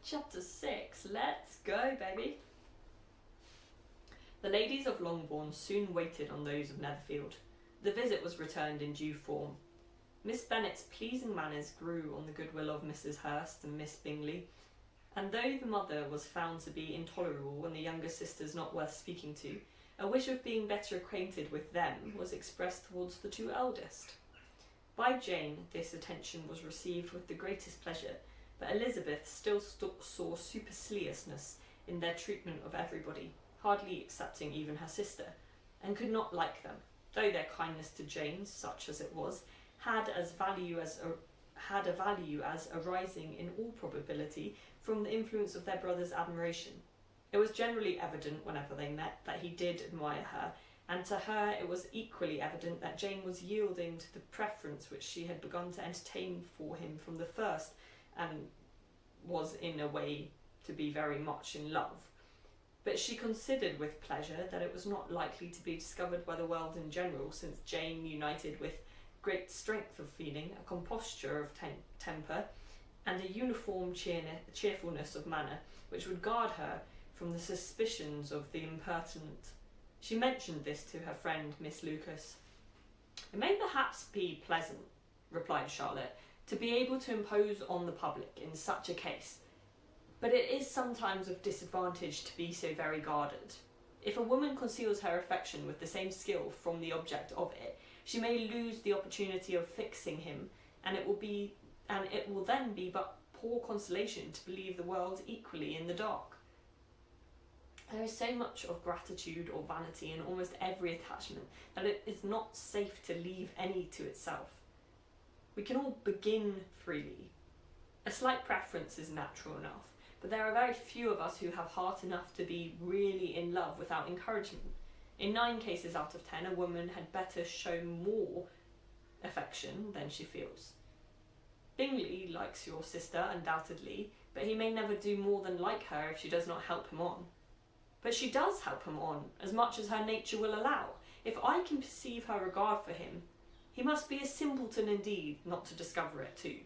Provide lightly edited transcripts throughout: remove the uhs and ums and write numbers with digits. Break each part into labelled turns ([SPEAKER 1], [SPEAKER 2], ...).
[SPEAKER 1] Chapter 6, let's go, baby. The ladies of Longbourn soon waited on those of Netherfield. The visit was returned in due form. Miss Bennet's pleasing manners grew on the goodwill of Mrs. Hurst and Miss Bingley, and though the mother was found to be intolerable and the younger sisters not worth speaking to, a wish of being better acquainted with them was expressed towards the two eldest. By Jane this attention was received with the greatest pleasure, but Elizabeth still saw superciliousness in their treatment of everybody, hardly excepting even her sister, and could not like them, though their kindness to Jane, such as it was, had a value as arising in all probability from the influence of their brother's admiration. It was generally evident whenever they met that he did admire her, and to her it was equally evident that Jane was yielding to the preference which she had begun to entertain for him from the first, and was in a way to be very much in love. But she considered with pleasure that it was not likely to be discovered by the world in general, since Jane united with great strength of feeling, a composture of temper, and a uniform cheerfulness of manner, which would guard her from the suspicions of the impertinent. She mentioned this to her friend Miss Lucas. "It may perhaps be pleasant," replied Charlotte, "to be able to impose on the public in such a case, but it is sometimes of disadvantage to be so very guarded. If a woman conceals her affection with the same skill from the object of it, she may lose the opportunity of fixing him, and it will then be but poor consolation to believe the world equally in the dark. There is so much of gratitude or vanity in almost every attachment that it is not safe to leave any to itself. We can all begin freely. A slight preference is natural enough, but there are very few of us who have heart enough to be really in love without encouragement. In 9 cases out of 10, a woman had better show more affection than she feels. Bingley likes your sister, undoubtedly, but he may never do more than like her if she does not help him on. But she does help him on, as much as her nature will allow. If I can perceive her regard for him, he must be a simpleton indeed not to discover it too.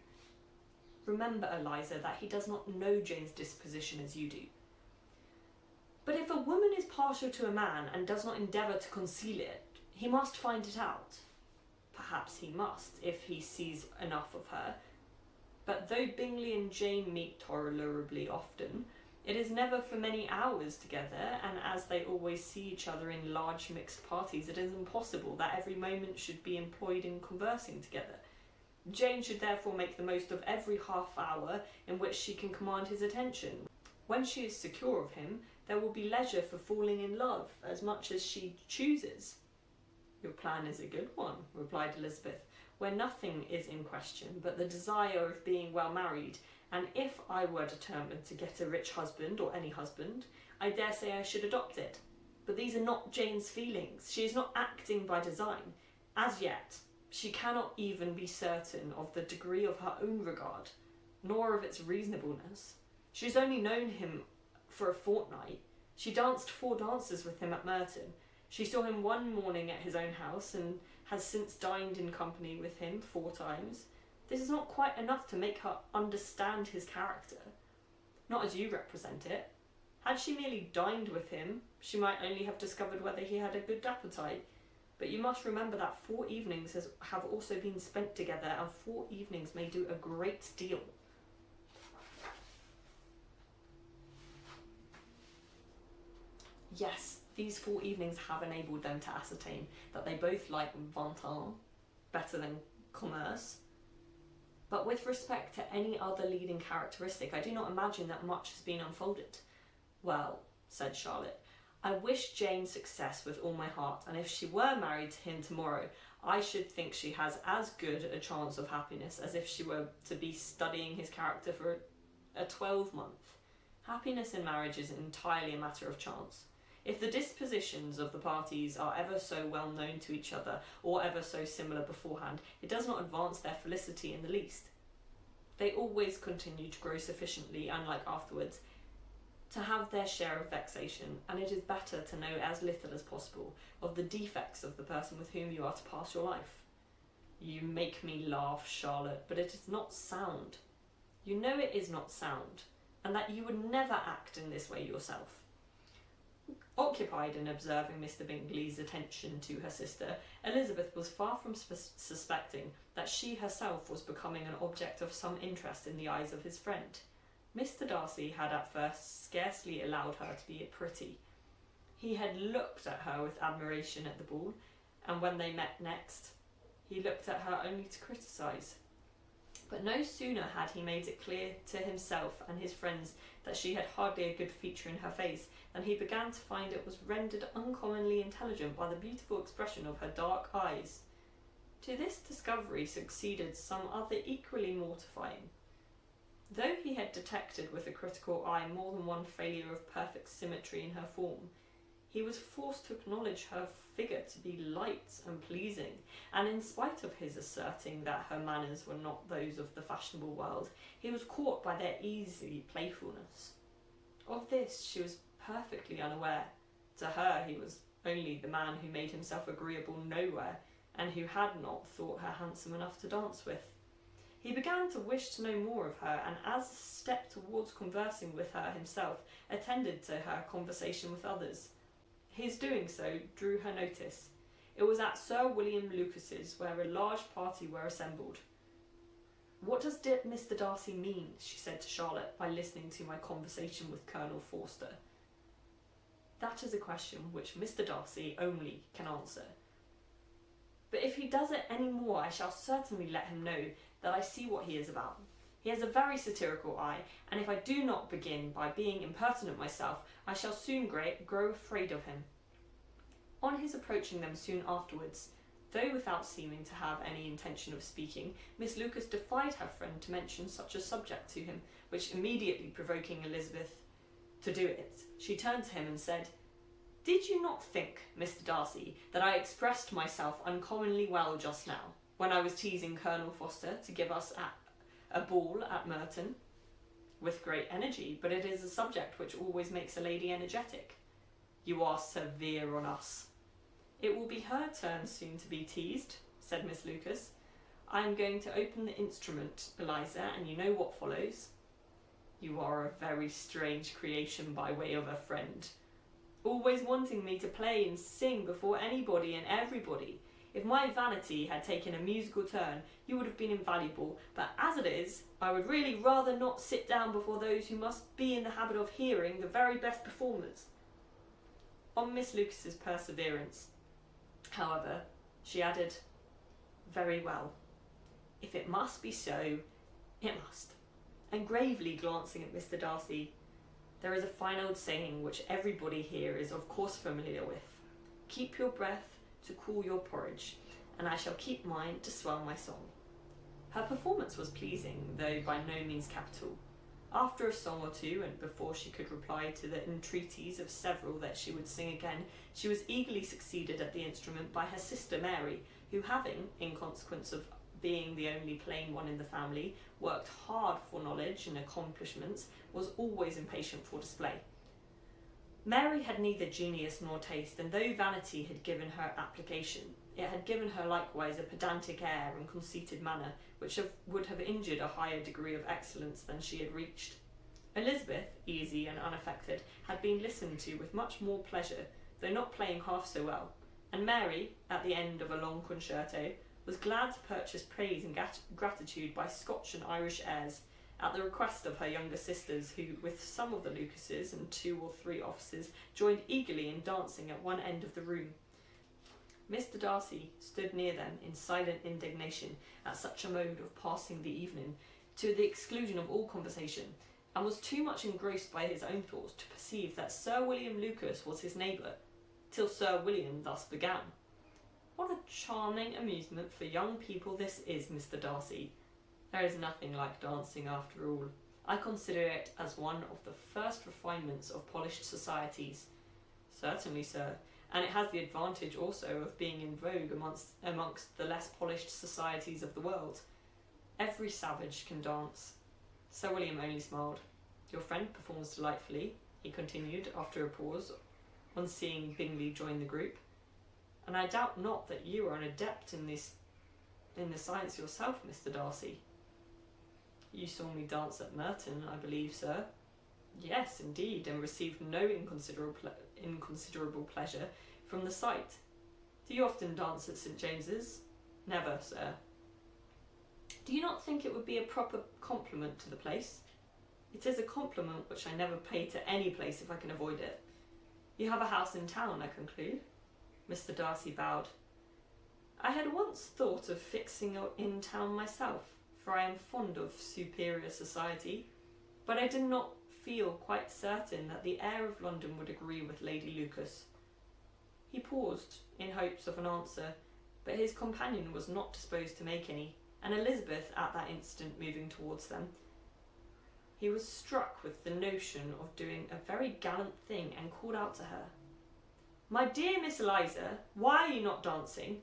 [SPEAKER 1] Remember, Eliza, that he does not know Jane's disposition as you do. But if a woman is partial to a man and does not endeavour to conceal it, he must find it out. Perhaps he must, if he sees enough of her. But though Bingley and Jane meet tolerably often, it is never for many hours together, and as they always see each other in large mixed parties, it is impossible that every moment should be employed in conversing together. Jane should therefore make the most of every half hour in which she can command his attention. When she is secure of him, there will be leisure for falling in love as much as she chooses. Your plan is a good one, replied Elizabeth, where nothing is in question but the desire of being well married, and if I were determined to get a rich husband, or any husband, I dare say I should adopt it. But these are not Jane's feelings. She is not acting by design. As yet, she cannot even be certain of the degree of her own regard, nor of its reasonableness. She has only known him for a fortnight. She danced 4 dances with him at Merton. She saw him one morning at his own house, and has since dined in company with him 4 times. This is not quite enough to make her understand his character. Not as you represent it. Had she merely dined with him, she might only have discovered whether he had a good appetite. But you must remember that 4 evenings have also been spent together, and 4 evenings may do a great deal. Yes, these 4 evenings have enabled them to ascertain that they both like vingt ans better than commerce. But with respect to any other leading characteristic, I do not imagine that much has been unfolded. Well, said Charlotte, I wish Jane success with all my heart, and if she were married to him tomorrow, I should think she has as good a chance of happiness as if she were to be studying his character for a 12-month. Happiness in marriage is entirely a matter of chance. If the dispositions of the parties are ever so well known to each other, or ever so similar beforehand, it does not advance their felicity in the least. They always continue to grow sufficiently, unlike afterwards, to have their share of vexation, and it is better to know as little as possible of the defects of the person with whom you are to pass your life. You make me laugh, Charlotte, but it is not sound. You know it is not sound. and that you would never act in this way yourself. Occupied in observing Mr. Bingley's attention to her sister, Elizabeth was far from suspecting that she herself was becoming an object of some interest in the eyes of his friend. Mr. Darcy had at first scarcely allowed her to be pretty. He had looked at her with admiration at the ball, and when they met next, he looked at her only to criticise. But no sooner had he made it clear to himself and his friends that she had hardly a good feature in her face than he began to find it was rendered uncommonly intelligent by the beautiful expression of her dark eyes. To this discovery succeeded some other equally mortifying. Though he had detected with a critical eye more than one failure of perfect symmetry in her form, he was forced to acknowledge her figure to be light and pleasing, and in spite of his asserting that her manners were not those of the fashionable world, he was caught by their easy playfulness. Of this she was perfectly unaware. To her he was only the man who made himself agreeable nowhere, and who had not thought her handsome enough to dance with. He began to wish to know more of her, and as a step towards conversing with her himself, attended to her conversation with others. His doing so drew her notice. It was at Sir William Lucas's, where a large party were assembled. "What does Mr. Darcy mean?" she said to Charlotte, "by listening to my conversation with Colonel Forster?" "That is a question which Mr. Darcy only can answer. But if he does it any more, I shall certainly let him know that I see what he is about. He has a very satirical eye, and if I do not begin by being impertinent myself, I shall soon grow afraid of him." On his approaching them soon afterwards, though without seeming to have any intention of speaking, Miss Lucas defied her friend to mention such a subject to him, which immediately provoking Elizabeth to do it, she turned to him and said, "Did you not think, Mr. Darcy, that I expressed myself uncommonly well just now, when I was teasing Colonel Forster to give us a ball at Merton?" "With great energy, but it is a subject which always makes a lady energetic." "You are severe on us." "It will be her turn soon to be teased," said Miss Lucas. "I am going to open the instrument, Eliza, and you know what follows." "You are a very strange creation by way of a friend. Always wanting me to play and sing before anybody and everybody. If my vanity had taken a musical turn, you would have been invaluable, but as it is, I would really rather not sit down before those who must be in the habit of hearing the very best performers." On Miss Lucas's perseverance, however, she added, "Very well. If it must be so, it must." And gravely glancing at Mr. Darcy, "There is a fine old saying which everybody here is of course familiar with. Keep your breath to cool your porridge, and I shall keep mine to swell my song." Her performance was pleasing, though by no means capital. After a song or two, and before she could reply to the entreaties of several that she would sing again, she was eagerly succeeded at the instrument by her sister Mary, who having, in consequence of being the only plain one in the family, worked hard for knowledge and accomplishments, was always impatient for display. Mary had neither genius nor taste, and though vanity had given her application, it had given her likewise a pedantic air and conceited manner, which would have injured a higher degree of excellence than she had reached. Elizabeth, easy and unaffected, had been listened to with much more pleasure, though not playing half so well, and Mary, at the end of a long concerto, was glad to purchase praise and gratitude by Scotch and Irish airs, at the request of her younger sisters, who, with some of the Lucases and 2 or 3 officers, joined eagerly in dancing at one end of the room. Mr. Darcy stood near them in silent indignation at such a mode of passing the evening, to the exclusion of all conversation, and was too much engrossed by his own thoughts to perceive that Sir William Lucas was his neighbour, till Sir William thus began. "What a charming amusement for young people this is, Mr. Darcy. There is nothing like dancing after all. I consider it as one of the first refinements of polished societies." "Certainly, sir, and it has the advantage also of being in vogue amongst the less polished societies of the world. Every savage can dance." Sir William only smiled. "Your friend performs delightfully," he continued after a pause, on seeing Bingley join the group, "and I doubt not that you are an adept in the science yourself, Mr. Darcy." "You saw me dance at Merton, I believe, sir." Yes, indeed, and received no inconsiderable pleasure from the sight. Do you often dance at St. James's? Never, sir. Do you not think it would be a proper compliment to the place? It is a compliment which I never pay to any place if I can avoid it. You have a house in town, I conclude? Mr. Darcy bowed. I had once thought of fixing in town myself, for I am fond of superior society, but I did not feel quite certain that the air of London would agree with Lady Lucas. He paused, in hopes of an answer, but his companion was not disposed to make any, and Elizabeth at that instant moving towards them. He was struck with the notion of doing a very gallant thing and called out to her, My dear Miss Eliza, why are you not dancing?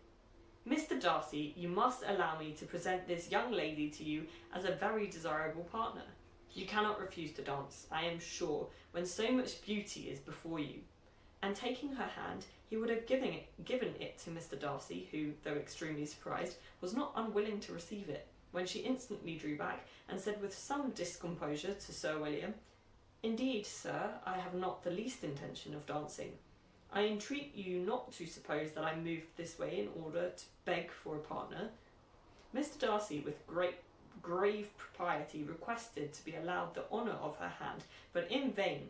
[SPEAKER 1] Mr. Darcy, you must allow me to present this young lady to you as a very desirable partner. You cannot refuse to dance, I am sure, when so much beauty is before you. And taking her hand, he would have given it to Mr. Darcy, who, though extremely surprised, was not unwilling to receive it, when she instantly drew back, and said with some discomposure to Sir William, Indeed, sir, I have not the least intention of dancing. I entreat you not to suppose that I moved this way in order to beg for a partner. Mr. Darcy, with grave propriety, requested to be allowed the honour of her hand, but in vain.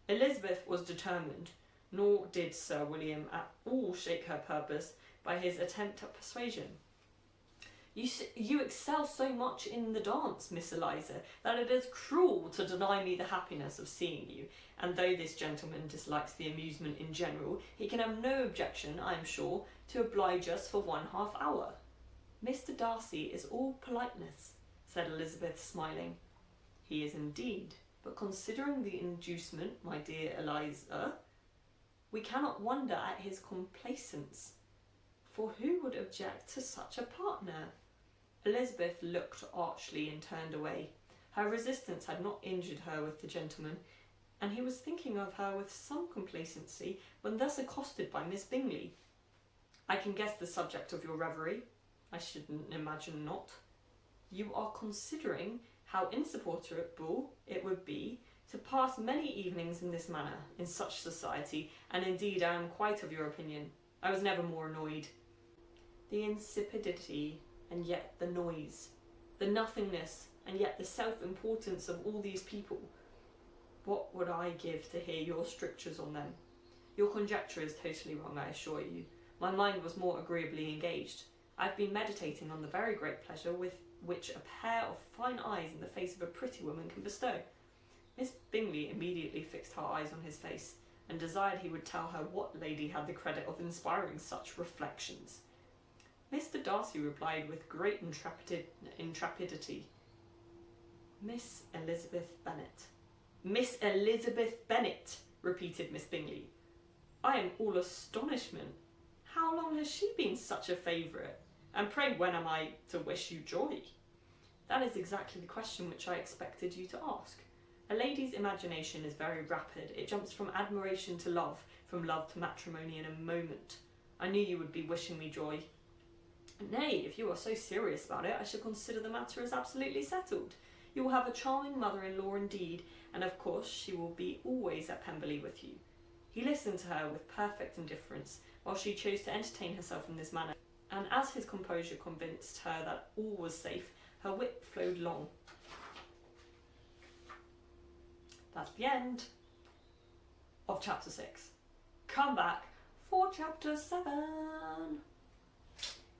[SPEAKER 1] Elizabeth was determined, nor did Sir William at all shake her purpose by his attempt at persuasion. You excel so much in the dance, Miss Eliza, that it is cruel to deny me the happiness of seeing you, and though this gentleman dislikes the amusement in general, he can have no objection, I am sure, to oblige us for 1/2 hour. Mr. Darcy is all politeness, said Elizabeth, smiling. He is indeed, but considering the inducement, my dear Eliza, we cannot wonder at his complaisance, for who would object to such a partner? Elizabeth looked archly and turned away. Her resistance had not injured her with the gentleman, and he was thinking of her with some complacency when thus accosted by Miss Bingley. I can guess the subject of your reverie. I shouldn't imagine not. You are considering how insupportable it would be to pass many evenings in this manner, in such society, and indeed I am quite of your opinion. I was never more annoyed. The insipidity, and yet the noise, the nothingness, and yet the self-importance of all these people. What would I give to hear your strictures on them? Your conjecture is totally wrong, I assure you. My mind was more agreeably engaged. I have been meditating on the very great pleasure with which a pair of fine eyes in the face of a pretty woman can bestow. Miss Bingley immediately fixed her eyes on his face, and desired he would tell her what lady had the credit of inspiring such reflections. Mr. Darcy replied with great intrepidity, Miss Elizabeth Bennet. Miss Elizabeth Bennet, repeated Miss Bingley. I am all astonishment. How long has she been such a favourite? And pray when am I to wish you joy? That is exactly the question which I expected you to ask. A lady's imagination is very rapid. It jumps from admiration to love, from love to matrimony in a moment. I knew you would be wishing me joy. Nay, if you are so serious about it, I shall consider the matter as absolutely settled. You will have a charming mother-in-law indeed, and of course she will be always at Pemberley with you. He listened to her with perfect indifference, while she chose to entertain herself in this manner, and as his composure convinced her that all was safe, her wit flowed long. That's the end of chapter 6. Come back for chapter 7.